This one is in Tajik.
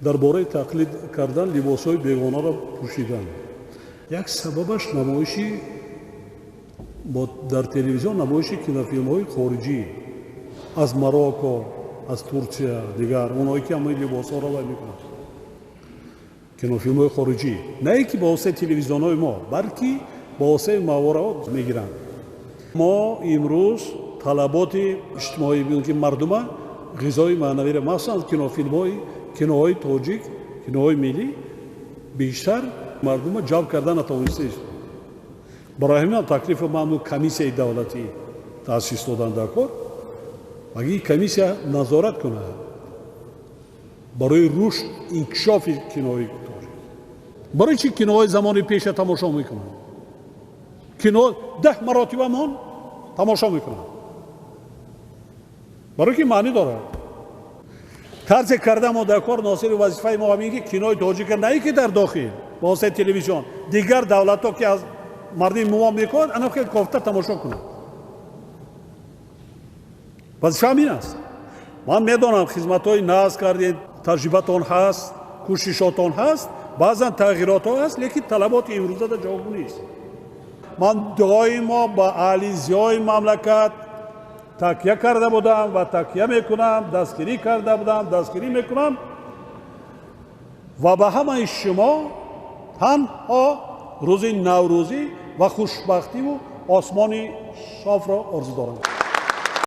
дар бораи тақлид кардан либосҳои бегонаро пӯшидан. Як сабабаш намоиши дар телевизион намоиши кинофилмҳои хориҷӣ аз Марокко, аз Турсия, дигар онҳое ки ҳамаи либосҳоро вай мекунанд. Кинофилмҳои хориҷӣ не ки ба воситаи телевизионҳои мо, балки ба воситаи мавораот мегиранд. Мо имрӯз талаботи иҷтимоӣ ки мардума ғизои маънавиро махсусан киноҳои тоҷик, киноҳои миллӣ бештар мардума ҷалб карда натавонист. Барои ҳамин таклифи маъмул комиссияи давлатӣ таъсис додан дар кор, аги комиссия назорат кунад барои рушд инкишофи киноҳои тоҷик. барои чӣ киноҳои замони пеша тамошо мекунанд? кино 10 маротиба мон тамошо мекунанд. барои ки маънӣ дорад. тарзе карда мо дар кор носири вазифаи мо ҳамин ки кинои тоҷика не ки дар дохил ба воситаи телевизион дигар давлатҳо ки аз мардуми мо мекунанд ана хел кофта тамошо кунанд. вазифа ҳамин аст. ман медонам хизматҳои нағз кардед, таҷрибатон ҳаст, кӯшишотон ҳаст, баъзан тағйиротҳо ҳаст, лекин талаботи имрӯзада ҷавоб нест. ман доимо ба аҳли зиёи мамлакат такя карда будам ва такя мекунам, дастгирӣ карда будам, дастгирӣ мекунам ва ба ҳамаи шумо танҳо рӯзи наврӯзӣ ва хушбахтиву осмони софро орзу дорам.